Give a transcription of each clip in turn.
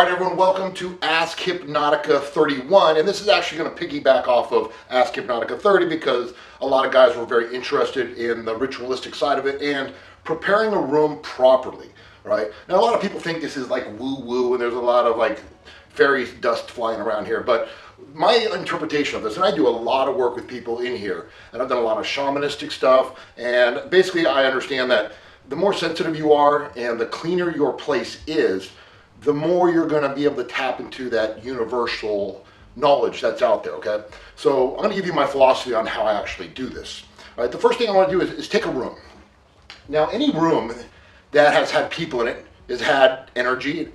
All right, everyone, welcome to Ask Hypnotica 31, and this is actually going to piggyback off of Ask Hypnotica 30 because a lot of guys were very interested in the ritualistic side of it and preparing a room properly, right? Now, a lot of people think this is like woo-woo, and there's a lot of like fairy dust flying around here, but my interpretation of this, and I do a lot of work with people in here, and I've done a lot of shamanistic stuff, and basically I understand that the more sensitive you are and the cleaner your place is, the more you're going to be able to tap into that universal knowledge that's out there, okay? So I'm going to give you my philosophy on how I actually do this. All right, the first thing I want to do is take a room. Now, any room that has had people in it has had energy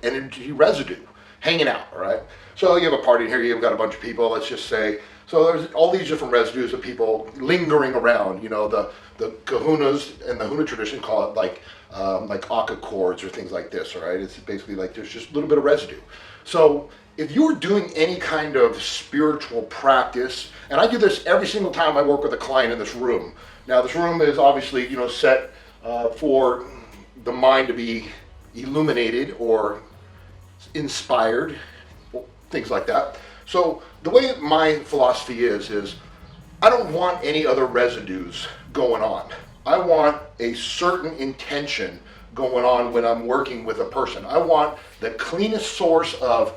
residue hanging out, all right? So you have a party in here, you've got a bunch of people, let's just say, so there's all these different residues of people lingering around. You know, the kahunas and the Huna tradition call it like Aka cords or things like this, all right? It's basically like there's just a little bit of residue. So if you're doing any kind of spiritual practice, and I do this every single time I work with a client in this room. Now this room is obviously, you know, set for the mind to be illuminated or inspired, things like that. So the way my philosophy is I don't want any other residues going on. I want a certain intention going on when I'm working with a person. I want the cleanest source of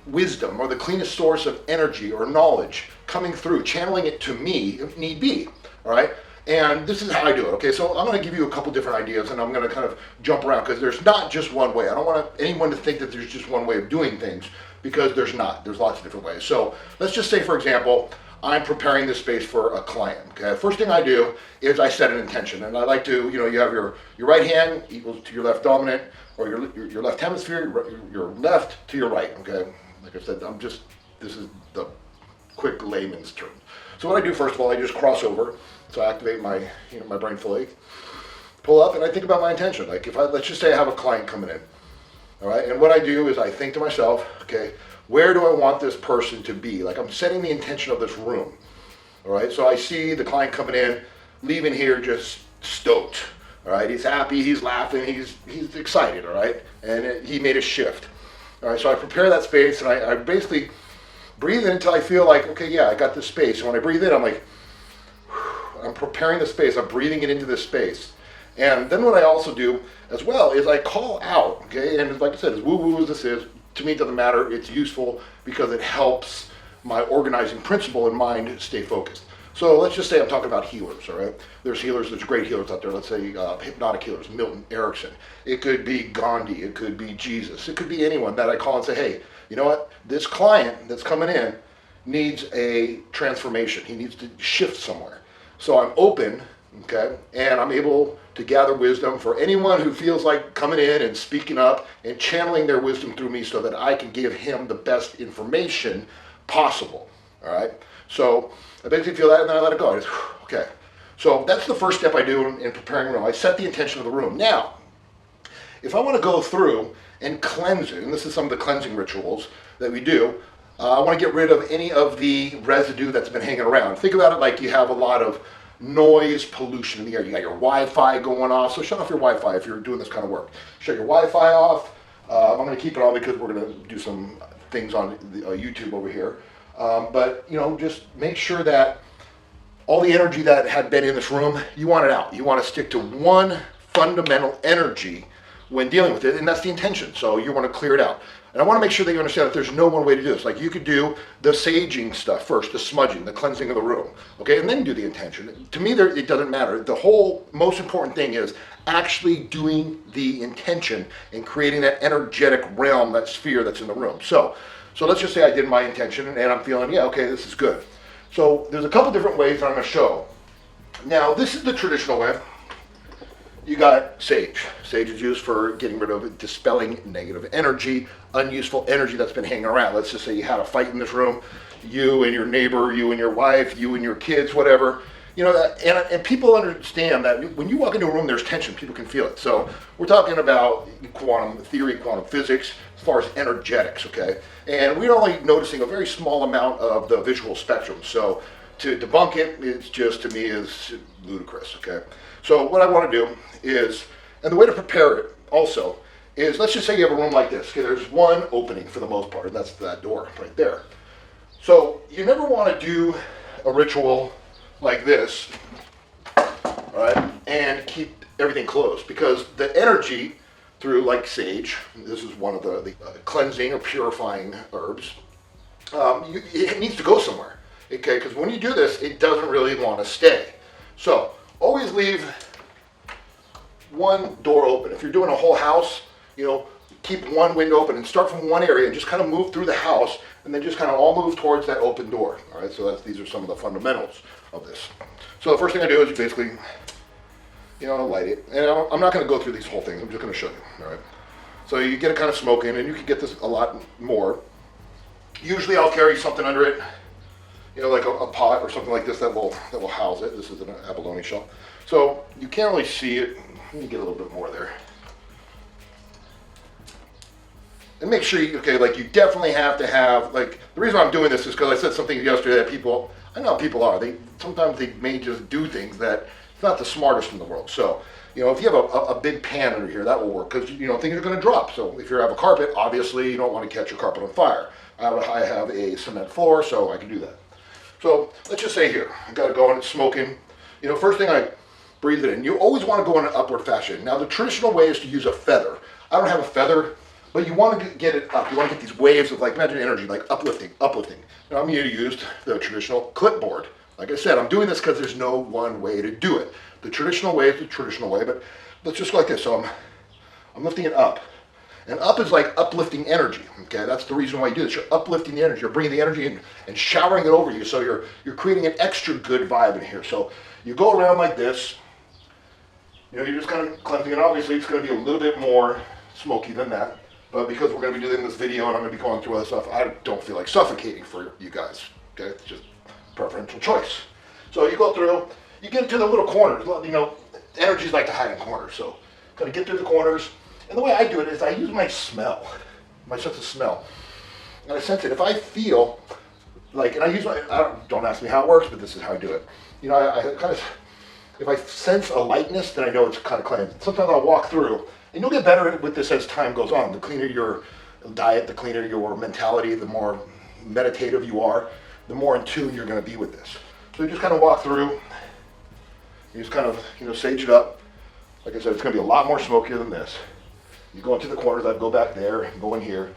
wisdom or the cleanest source of energy or knowledge coming through, channeling it to me if need be, all right? And this is how I do it, okay? So I'm going to give you a couple different ideas, and I'm going to kind of jump around because there's not just one way. I don't want anyone to think that there's just one way of doing things, because there's not. There's lots of different ways. So let's just say, for example, I'm preparing this space for a client, okay? First thing I do is I set an intention, and I like to, you know, you have your right hand equals to your left dominant, or your left hemisphere, your left to your right, okay? Like I said, this is the quick layman's term. So what I do, first of all, I just cross over. So I activate my brain fully, pull up, and I think about my intention. Like let's just say I have a client coming in, all right? And what I do is I think to myself, okay, where do I want this person to be? Like I'm setting the intention of this room, all right? So I see the client coming in, leaving here just stoked, all right? He's happy, he's laughing, he's excited, all right? And he made a shift, all right? So I prepare that space, and I basically breathe in until I feel like, okay, yeah, I got this space. And when I breathe in, I'm like, I'm preparing the space, I'm breathing it into this space. And then what I also do as well is I call out, okay, and like I said, as woo-woo as this is, to me it doesn't matter, it's useful because it helps my organizing principle in mind stay focused. So let's just say I'm talking about healers, all right? There's great healers out there, let's say hypnotic healers, Milton Erickson. It could be Gandhi, it could be Jesus, it could be anyone that I call and say, hey, you know what, this client that's coming in needs a transformation, he needs to shift somewhere. So I'm open, okay, and I'm able to gather wisdom for anyone who feels like coming in and speaking up and channeling their wisdom through me so that I can give him the best information possible, all right? So I basically feel that, and then I let it go. I just, okay. So that's the first step I do in preparing a room. I set the intention of the room. Now, if I want to go through and cleanse it, and this is some of the cleansing rituals that we do, I want to get rid of any of the residue that's been hanging around. Think about it like you have a lot of noise pollution in the air. You got your Wi-Fi going off, so shut off your Wi-Fi if you're doing this kind of work. Shut your Wi-Fi off. I'm going to keep it on because we're going to do some things on YouTube over here. But, you know, just make sure that all the energy that had been in this room, you want it out. You want to stick to one fundamental energy when dealing with it, and that's the intention. So you want to clear it out. And I want to make sure that you understand that there's no one way to do this. Like you could do the saging stuff first, the smudging, the cleansing of the room, okay, and then do the intention. To me, it doesn't matter. The whole most important thing is actually doing the intention and creating that energetic realm, that sphere that's in the room. So let's just say I did my intention and I'm feeling, yeah, okay, this is good. So there's a couple different ways that I'm going to show. Now, this is the traditional way. You got sage. Sage is used for getting rid of, dispelling negative energy, unuseful energy that's been hanging around. Let's just say you had a fight in this room, you and your neighbor, you and your wife, you and your kids, whatever. You know, and people understand that when you walk into a room, there's tension. People can feel it. So we're talking about quantum theory, quantum physics, as far as energetics, okay? And we're only noticing a very small amount of the visual spectrum. So to debunk it, it's just, to me, is ludicrous, okay? So what I want to do is, and the way to prepare it also is, let's just say you have a room like this. Okay, there's one opening for the most part, and that's that door right there. So you never want to do a ritual like this, all right, and keep everything closed, because the energy through, like sage, this is one of the cleansing or purifying herbs, it needs to go somewhere, okay, because when you do this, it doesn't really want to stay. So always leave one door open. If you're doing a whole house, keep one window open and start from one area and just kind of move through the house, and then just kind of all move towards that open door. All right, so these are some of the fundamentals of this. So the first thing I do is you basically, light it. And I'm not going to go through these whole things. I'm just going to show you. All right. So you get it kind of smoking, and you can get this a lot more. Usually I'll carry something under it, like a pot or something like this that will house it. This is an abalone shell. So you can't really see it. Let me get a little bit more there. And make sure you definitely have to have, the reason I'm doing this is because I said something yesterday that I know how people are. Sometimes they may just do things that it's not the smartest in the world. So, if you have a big pan under here, that will work, because, things are going to drop. So if you have a carpet, obviously you don't want to catch your carpet on fire. I have a cement floor, so I can do that. So let's just say here, I got it going, it's smoking. First thing I breathe it in. You always want to go in an upward fashion. Now the traditional way is to use a feather. I don't have a feather, but you want to get it up. You want to get these waves of magic energy, uplifting. Now I'm going to use the traditional clipboard. Like I said, I'm doing this because there's no one way to do it. The traditional way is the traditional way, but let's just go like this. So I'm lifting it up. And up is like uplifting energy, okay? That's the reason why you do this. You're uplifting the energy. You're bringing the energy in and showering it over you. So you're creating an extra good vibe in here. So you go around like this. You're just kind of cleansing it. Obviously, it's going to be a little bit more smoky than that. But because we're going to be doing this video and I'm going to be going through other stuff, I don't feel like suffocating for you guys, okay? It's just preferential choice. So you go through, you get to the little corners. Energies like to hide in corners. So kind of get through the corners. And the way I do it is I use my smell, my sense of smell. And I sense it. If I feel and I use don't ask me how it works, but this is how I do it. I kind of, if I sense a lightness, then I know it's kind of cleansed. Sometimes I'll walk through, and you'll get better with this as time goes on. The cleaner your diet, the cleaner your mentality, the more meditative you are, the more in tune you're going to be with this. So you just kind of walk through, you just kind of, sage it up. Like I said, it's going to be a lot more smokier than this. You go into the corners, I'd go back there, and go in here.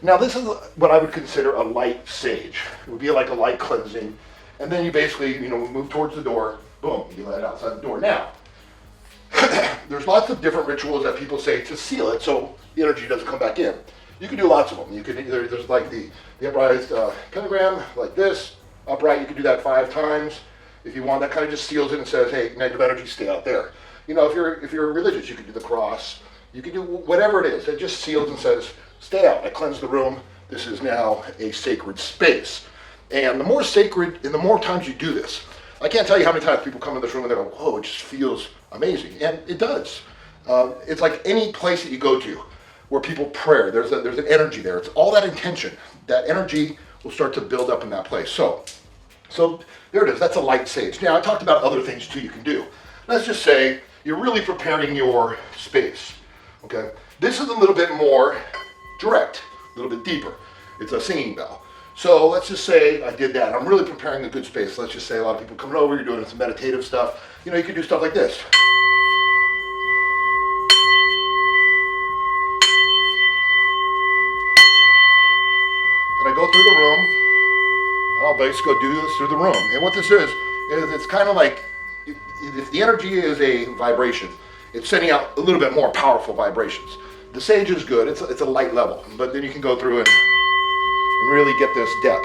Now this is what I would consider a light sage. It would be like a light cleansing. And then you basically, move towards the door, boom, you let it outside the door. Now, there's lots of different rituals that people say to seal it so the energy doesn't come back in. You can do lots of them. You can either, there's the upright pentagram, like this, upright, you can do that 5 times. If you want, that kind of just seals it and says, hey, negative energy, stay out there. If you're religious, you can do the cross. You can do whatever it is. It just seals and says, stay out. I cleanse the room. This is now a sacred space. And the more sacred, and the more times you do this, I can't tell you how many times people come in this room and they go, whoa, it just feels amazing. And it does. It's like any place that you go to where people pray. There's an energy there. It's all that intention. That energy will start to build up in that place. So there it is. That's a light sage. Now, I talked about other things too you can do. Let's just say you're really preparing your space. Okay, this is a little bit more direct, a little bit deeper. It's a singing bell. So let's just say I did that. I'm really preparing a good space. Let's just say a lot of people coming over, you're doing some meditative stuff. You can do stuff like this. And I go through the room, and I'll basically go do this through the room. And what this is it's kind of like, if the energy is a vibration, it's sending out a little bit more powerful vibrations. The sage is good, it's a light level, but then you can go through and really get this depth.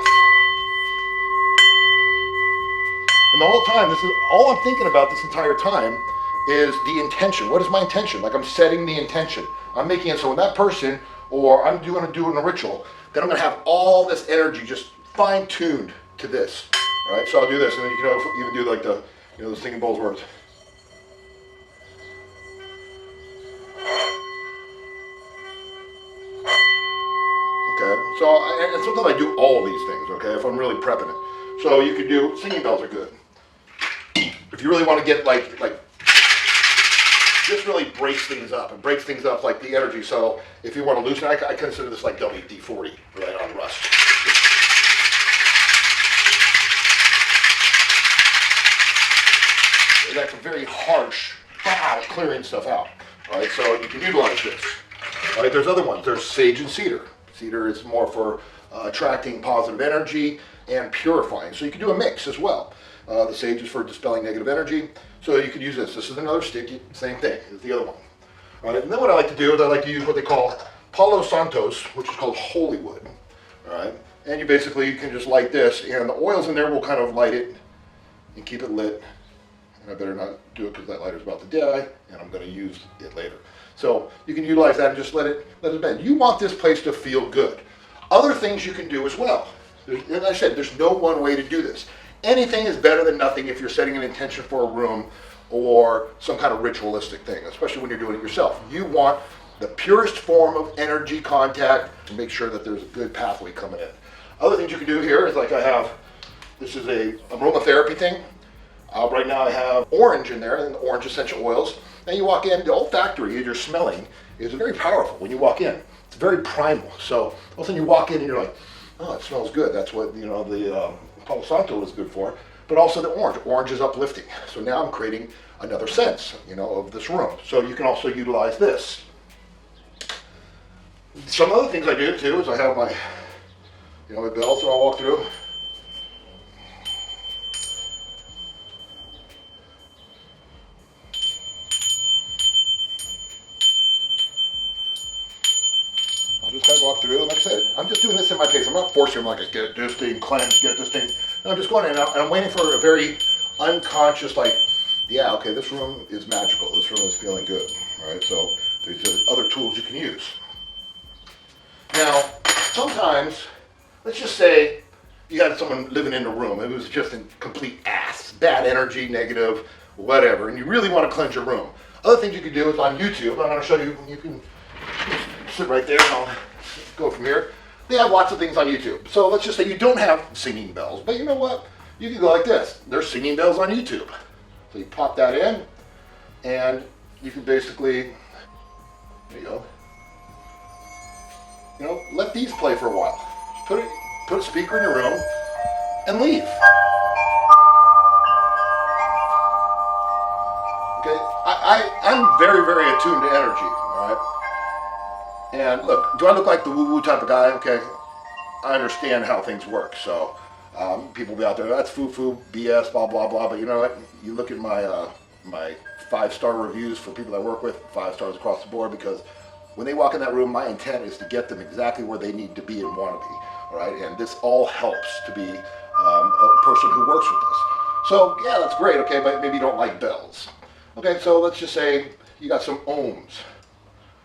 And the whole time, this is all I'm thinking about this entire time is the intention. What is my intention? I'm setting the intention. I'm making it so when that person, or I'm going to do a ritual, then I'm going to have all this energy just fine-tuned to this. Right? So I'll do this, and then you can even do the singing bowls words. So, and sometimes I do all of these things, okay, if I'm really prepping it. So you could do, singing bells are good. If you really want to get like this really breaks things up. It breaks things up like the energy. So if you want to loosen, I consider this like WD-40 right on rust. That's a very harsh, clearing stuff out. All right, so you can utilize this. All right, there's other ones. There's sage and cedar. Cedar is more for attracting positive energy and purifying. So you can do a mix as well. The sage is for dispelling negative energy. So you could use this. This is another stick, same thing as the other one. All right, and then what I like to do is I like to use what they call Palo Santos, which is called holy wood. All right, and you can just light this, and the oils in there will kind of light it and keep it lit. And I better not do it because that lighter's about to die, and I'm going to use it later. So you can utilize that and just let it bend. You want this place to feel good. Other things you can do as well. As I said, there's no one way to do this. Anything is better than nothing if you're setting an intention for a room or some kind of ritualistic thing, especially when you're doing it yourself. You want the purest form of energy contact to make sure that there's a good pathway coming in. Other things you can do here is like this is a aromatherapy thing. Right now I have orange in there, and orange essential oils. Now you walk in, the olfactory, you're smelling, is very powerful when you walk in. It's very primal. So all of a sudden you walk in and you're like, oh, it smells good. That's what, the Palo Santo is good for. But also the orange. Orange is uplifting. So now I'm creating another sense, of this room. So you can also utilize this. Some other things I do too is I have my, my bells that I'll walk through. I'll just kind of walk through, and like I said, I'm just doing this in my pace. I'm not forcing them like, get this thing cleansed, get this thing. No, I'm just going in, and I'm waiting for a very unconscious, like, yeah, okay, this room is magical. This room is feeling good, all right? So there's other tools you can use. Now, sometimes, let's just say you had someone living in a room. It was just in complete ass, bad energy, negative, whatever, and you really want to cleanse your room. Other things you can do is on YouTube. I'm going to show you, you can sit right there and I'll go from here. They have lots of things on YouTube. So let's just say you don't have singing bells, but you know what? You can go like this. There's singing bells on YouTube. So you pop that in and you can basically, there you go. Let these play for a while. Put a speaker in your room and leave. Okay, I'm very, very attuned to energy, all right? And look, do I look like the woo-woo type of guy? Okay, I understand how things work. So people will be out there, that's foo-foo, BS, blah, blah, blah. But you know what? You look at my my 5-star reviews for people I work with, 5 stars across the board, because when they walk in that room, my intent is to get them exactly where they need to be and want to be. All right, and this all helps to be a person who works with this. So yeah, that's great. Okay, but maybe you don't like bells. Okay, so let's just say you got some ohms.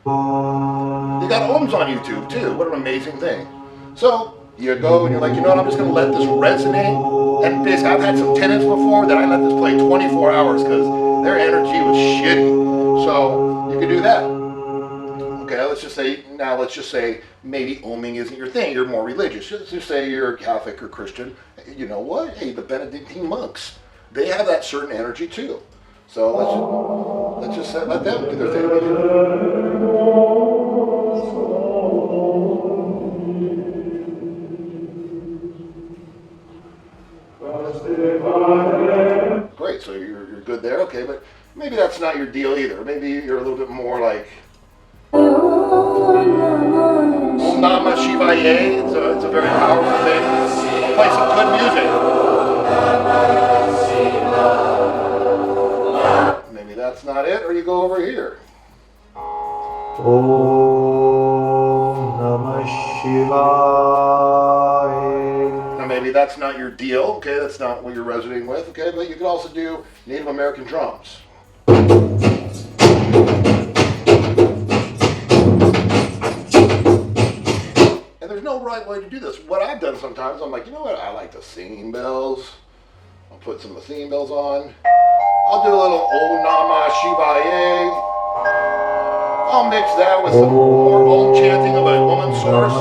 They got ohms on YouTube too. What an amazing thing. So you go and you're like, I'm just going to let this resonate. And basically, I've had some tenants before that I let this play 24 hours because their energy was shitty. So you can do that. Okay, let's just say maybe ohming isn't your thing. You're more religious. Let's just say you're Catholic or Christian. You know what? Hey, the Benedictine monks, they have that certain energy too. So let's just let them do their thing. Great, so you're good there, okay, but maybe that's not your deal either. Maybe you're a little bit more like Om Namah Shivaya. It's a very powerful thing. I'll play some good music. Maybe that's not it, or you go over here. Om Namah Shivaya. Now maybe that's not your deal, okay, that's not what you're resonating with, okay, but you could also do Native American drums. And there's no right way to do this. What I've done sometimes, I'm like, you know what, I like the singing bells. I'll put some of the singing bells on. I'll do a little Om Namah Shivaya. I'll mix that with some more Om chanting of a woman's source.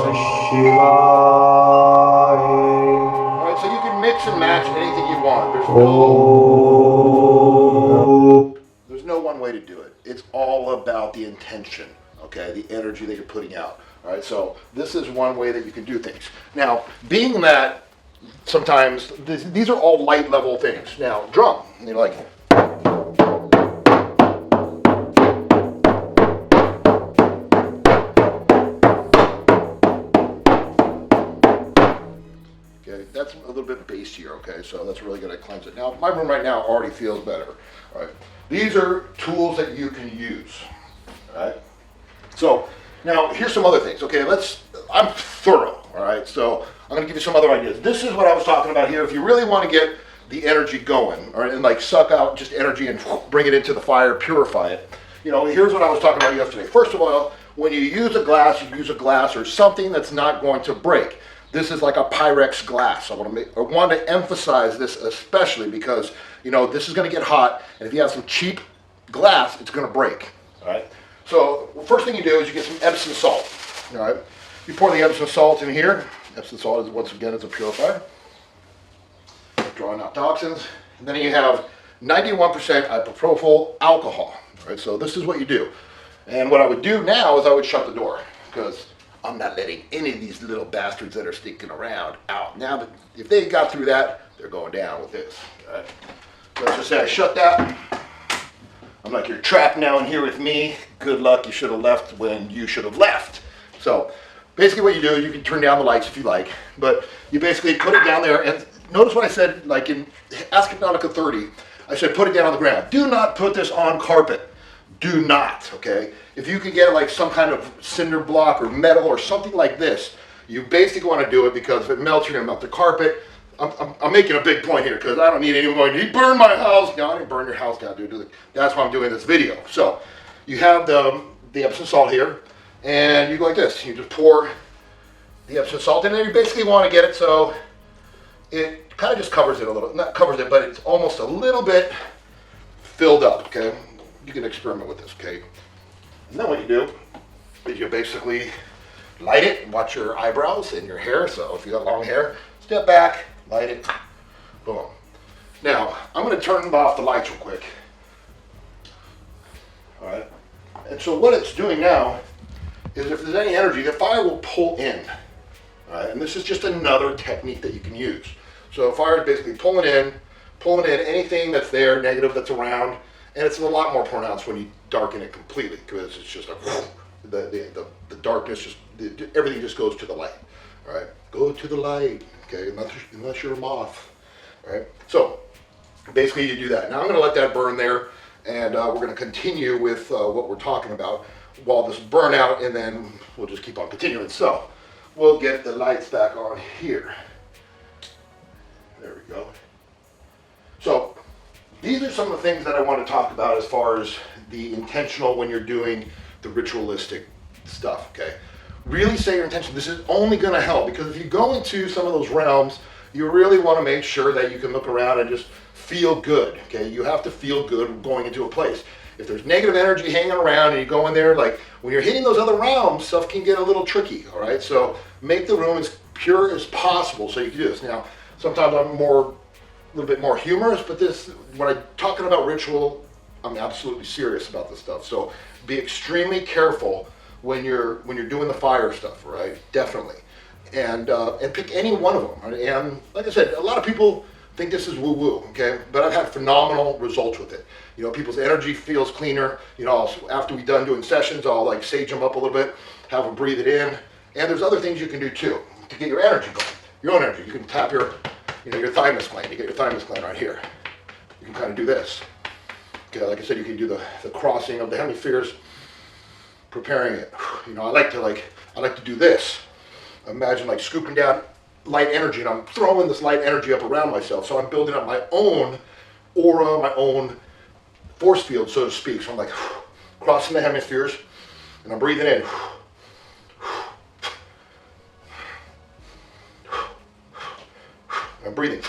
Alright, so you can mix and match anything you want. There's no one way to do it. It's all about the intention, okay, the energy that you're putting out. All right, so this is one way that you can do things. Now, being that sometimes these are all light level things. Now, drum, you're like, okay, that's a little bit bassier, okay, so that's really going to cleanse it. Now, my room right now already feels better, all right. These are tools that you can use, all right. So, now here's some other things, okay, I'm thorough, all right, so I'm going to give you some other ideas. This is what I was talking about here. If you really want to get the energy going, all right, and like suck out just energy and bring it into the fire, purify it, here's what I was talking about yesterday. First of all, when you use a glass or something that's not going to break. This is like a Pyrex glass. I want to emphasize this especially because, this is going to get hot, and if you have some cheap glass, it's going to break, all right? So, first thing you do is you get some Epsom salt, all right? You pour the Epsom salt in here. Epsom salt is, once again, is a purifier, drawing out toxins. And then you have 91% isopropyl alcohol, all right? So this is what you do. And what I would do now is I would shut the door, because I'm not letting any of these little bastards that are sticking around out. Now, if they got through that, they're going down with this. All right? So let's just say I shut that. I'm like, you're trapped now in here with me. Good luck, you should have left when you should have left. So basically what you do is you can turn down the lights if you like, but you basically put it down there, and notice what I said, like in Ask Hypnotica 30, I said put it down on the ground. Do not put this on carpet. Do not, okay? If you can get like some kind of cinder block or metal or something like this, you basically want to do it because if it melts, you're going to melt the carpet. I'm making a big point here because I don't need anyone going, he burned my house. No, I didn't burn your house down, dude. That's why I'm doing this video. So you have the Epsom salt here, and you go like this. You just pour the Epsom salt in, and you basically want to get it so it kind of just covers it a little. Not covers it, but it's almost a little bit filled up, okay? You can experiment with this, okay? And then what you do is you basically light it, watch your eyebrows and your hair. So if you got long hair, step back, light it, boom. Now, I'm going to turn off the lights real quick. All right? And so what it's doing now is if there's any energy, the fire will pull in. All right? And this is just another technique that you can use. So fire is basically pulling in anything that's there, negative that's around, and it's a lot more pronounced when you darken it completely because it's just the darkness, everything just goes to the light. All right? Go to the light, okay, unless you're a moth, all right? So, basically you do that. Now I'm going to let that burn there, and we're going to continue with what we're talking about while this burn out, and then we'll just keep on continuing. So, we'll get the lights back on here. There we go. So, these are some of the things that I want to talk about as far as the intentional when you're doing the ritualistic stuff, okay? Really say your intention. This is only going to help because if you go into some of those realms, you really want to make sure that you can look around and just feel good, okay? You have to feel good going into a place. If there's negative energy hanging around and you go in there, like when you're hitting those other realms, stuff can get a little tricky, all right? So make the room as pure as possible so you can do this. Now, sometimes I'm a little bit more humorous, but when I'm talking about ritual, I'm absolutely serious about this stuff. So be extremely careful when you're doing the fire stuff, right? Definitely, and pick any one of them. Right? And like I said, a lot of people think this is woo-woo, okay? But I've had phenomenal results with it. People's energy feels cleaner. After we're done doing sessions, I'll like sage them up a little bit, have them breathe it in, and there's other things you can do too to get your energy going. Your own energy. You can tap your thymus gland. You get your thymus gland right here. You can kind of do this. Okay, like I said, you can do the crossing of the hemispheres. Preparing it, I like to do this. Imagine like scooping down light energy, and I'm throwing this light energy up around myself. So I'm building up my own aura, my own force field, so to speak. So I'm like crossing the hemispheres, and I'm breathing in. I'm breathing.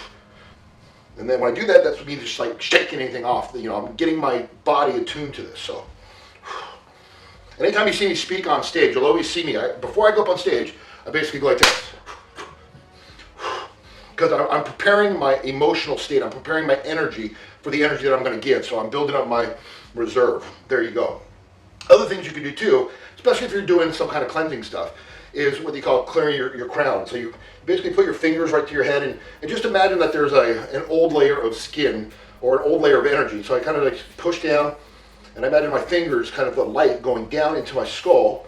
And then when I do that, that's me just like shaking anything off. I'm getting my body attuned to this. So. Anytime you see me speak on stage, you'll always see me. Before I go up on stage, I basically go like this. Because I'm preparing my emotional state. I'm preparing my energy for the energy that I'm going to give. So I'm building up my reserve. There you go. Other things you can do too, especially if you're doing some kind of cleansing stuff, is what they call clearing your crown. So you basically put your fingers right to your head and just imagine that there's an old layer of skin or an old layer of energy. So I kind of like push down and I imagine my fingers, kind of the light going down into my skull,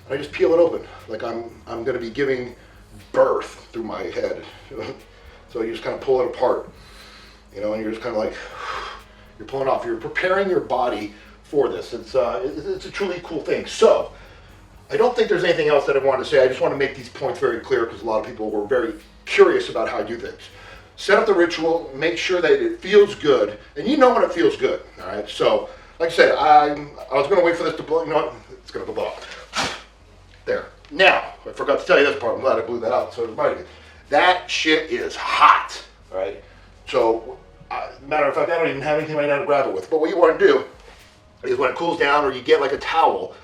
and I just peel it open like I'm going to be giving birth through my head. So you just kind of pull it apart, and you're just kind of like, you're pulling off. You're preparing your body for this. It's a truly cool thing. So I don't think there's anything else that I wanted to say. I just want to make these points very clear because a lot of people were very curious about how I do things. Set up the ritual, make sure that it feels good, and you know when it feels good. All right. So like I said, I was going to wait for this to blow. You know what? It's going to go blow. There. Now, I forgot to tell you this part. I'm glad I blew that out. So everybody, that shit is hot. All right. So, matter of fact, I don't even have anything right now to grab it with. But what you want to do is when it cools down, or you get like a towel,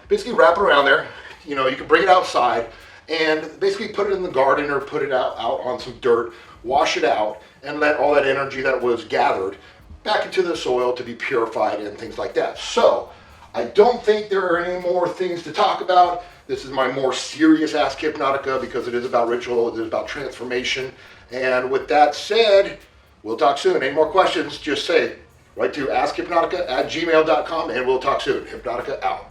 basically wrap it around there. You can bring it outside and basically put it in the garden or put it out on some dirt, wash it out, and let all that energy that was gathered back into the soil to be purified and things like that. So, I don't think there are any more things to talk about. This is my more serious Ask Hypnotica because it is about ritual, it is about transformation. And with that said, we'll talk soon. Any more questions, just say, write to askhypnotica@gmail.com and we'll talk soon. Hypnotica out.